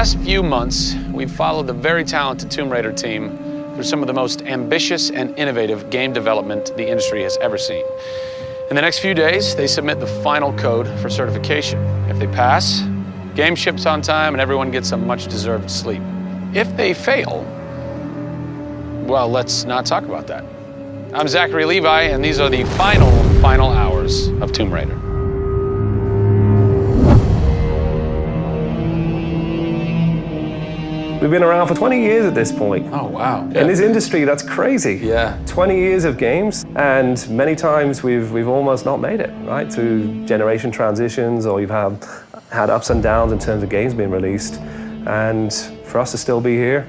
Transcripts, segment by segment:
last few months, we've followed the very talented Tomb Raider team through some of the most ambitious and innovative game development the industry has ever seen. In the next few days, they submit the final code for certification. If they pass, game ships on time and everyone gets a much-deserved sleep. If they fail, well, let's not talk about that. I'm Zachary-Levi, and these are the final hours of Tomb Raider. We've been around for 20 years at this point. Oh, wow. In this industry, that's crazy. Yeah. 20 years of games, and many times we've almost not made it, right? Through generation transitions, or you've had ups and downs in terms of games being released. And for us to still be here,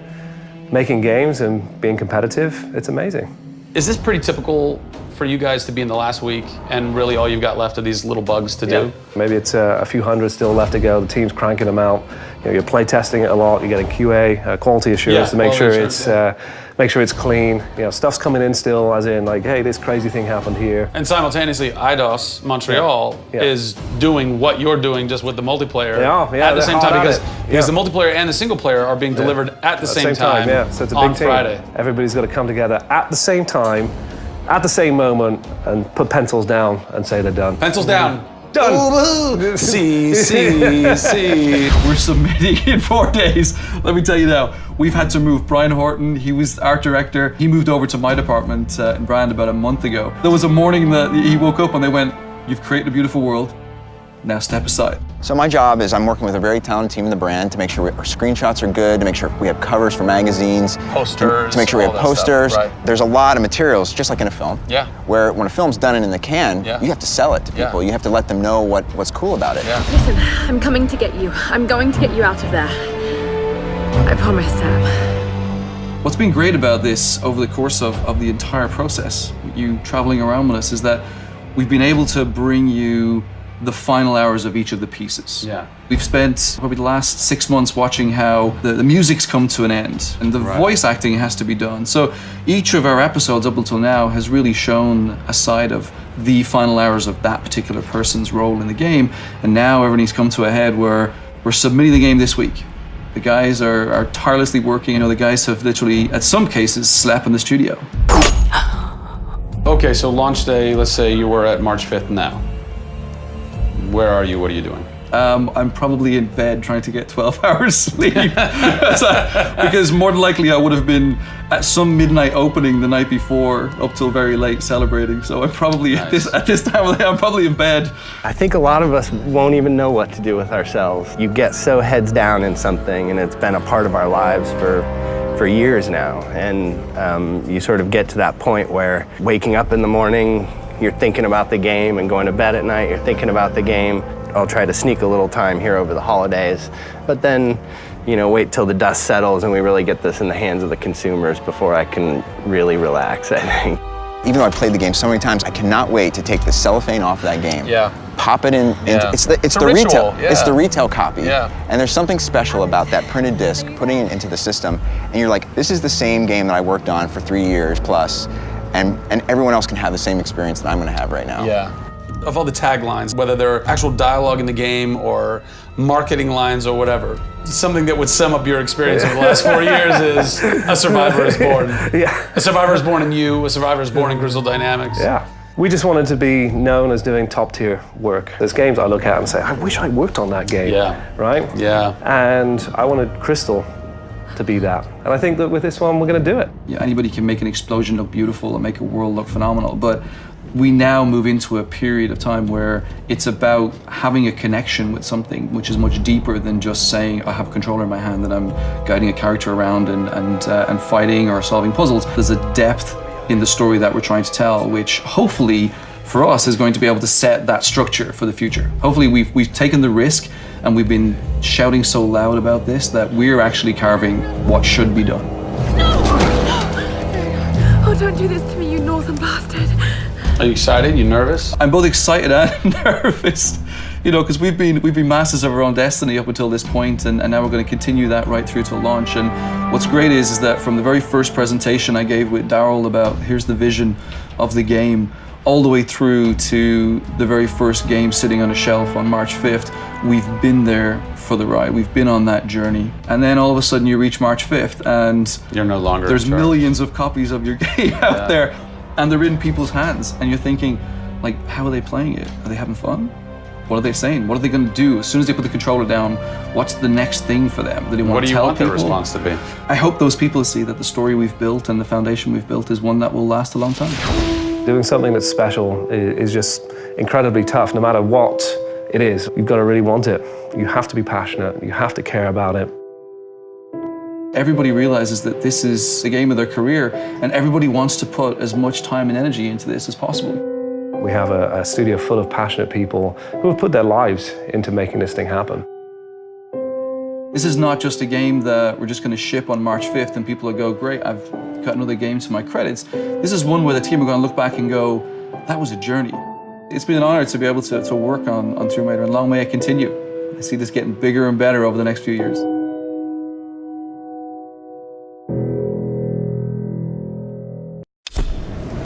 making games and being competitive, it's amazing. Is this pretty typical for you guys to be in the last week and really all you've got left are these little bugs to do? Maybe it's a few hundred still left to go. The team's cranking them out. You know, you're play testing it a lot. You're getting QA, quality assurance, to make sure it's clean. You know, stuff's coming in still, as in like, hey, this crazy thing happened here. And simultaneously, IDOS Montreal is doing what you're doing, just with the multiplayer at the same time, because the multiplayer and the single player are being delivered at the same time. So it's a big on team. Friday. Everybody's got to come together at the same time, at the same moment, and put pencils down and say they're done. Pencils down. Done. See. We're submitting in 4 days. Let me tell you now, we've had to move Brian Horton. He was art director. He moved over to my department in Brand about a month ago. There was a morning that he woke up and they went, "You've created a beautiful world. Now step aside." So my job is I'm working with a very talented team in the brand to make sure our screenshots are good, to make sure we have covers for magazines, posters, to make sure we have posters. Stuff, right. There's a lot of materials, just like in a film. Yeah. Where when a film's done and in the can, you have to sell it to people. You have to let them know what's cool about it. Yeah. Listen, I'm coming to get you. I'm going to get you out of there. I promise, Sam. What's been great about this over the course of the entire process, you traveling around with us, is that we've been able to bring you the final hours of each of the pieces. Yeah. We've spent probably the last 6 months watching how the music's come to an end and the voice acting has to be done. So each of our episodes up until now has really shown a side of the final hours of that particular person's role in the game. And now everything's come to a head where we're submitting the game this week. The guys are tirelessly working. You know, the guys have literally, at some cases, slept in the studio. Okay, so launch day, let's say you were at March 5th now. Where are you? What are you doing? I'm probably in bed trying to get 12 hours sleep. Because more than likely I would have been at some midnight opening the night before up till very late celebrating. So I'm probably at this time of the day, I'm probably in bed. I think a lot of us won't even know what to do with ourselves. You get so heads down in something, and it's been a part of our lives for years now. And you sort of get to that point where waking up in the morning, you're thinking about the game, and going to bed at night, you're thinking about the game. I'll try to sneak a little time here over the holidays, but then, you know, wait till the dust settles and we really get this in the hands of the consumers before I can really relax, I think. Even though I played the game so many times, I cannot wait to take the cellophane off that game. Yeah. Pop it in. It's the ritual. retail. It's the retail copy. Yeah. And there's something special about that printed disc, putting it into the system, and you're like, this is the same game that I worked on for 3 years plus. And everyone else can have the same experience that I'm going to have right now. Yeah. Of all the taglines, whether they're actual dialogue in the game or marketing lines or whatever, something that would sum up your experience over the last 4 years is a survivor is born. Yeah. A survivor is born in you, a survivor is born in Crystal Dynamics. Yeah. We just wanted to be known as doing top tier work. There's games I look at and say, I wish I worked on that game. Yeah. Right? Yeah. And I wanted Crystal to be that. And I think that with this one, we're going to do it. Yeah, anybody can make an explosion look beautiful and make a world look phenomenal, but we now move into a period of time where it's about having a connection with something which is much deeper than just saying I have a controller in my hand and I'm guiding a character around and fighting or solving puzzles. There's a depth in the story that we're trying to tell, which hopefully for us is going to be able to set that structure for the future. Hopefully we've taken the risk and we've been shouting so loud about this that we're actually carving what should be done. Oh, don't do this to me, you northern bastard. Are you excited? You nervous? I'm both excited and nervous, you know, because we've been masters of our own destiny up until this point, and now we're going to continue that right through to launch. And what's great is that from the very first presentation I gave with Daryl about here's the vision of the game, all the way through to the very first game sitting on a shelf on March 5th, we've been there for the ride. We've been on that journey. And then all of a sudden you reach March 5th and you're no longer there's in charge. millions of copies of your game out there, and they're in people's hands. And you're thinking, like, how are they playing it? Are they having fun? What are they saying? What are they going to do? As soon as they put the controller down, what's the next thing for them? Do they want to tell people? What do you want their response to be? I hope those people see that the story we've built and the foundation we've built is one that will last a long time. Doing something that's special is just incredibly tough, no matter what it is. You've got to really want it. You have to be passionate. You have to care about it. Everybody realizes that this is the game of their career, and everybody wants to put as much time and energy into this as possible. We have a studio full of passionate people who have put their lives into making this thing happen. This is not just a game that we're just going to ship on March 5th and people will go, great, I've got another game to my credits. This is one where the team are going to look back and go, that was a journey. It's been an honor to be able to work on Tomb Raider, and long may it continue. I see this getting bigger and better over the next few years.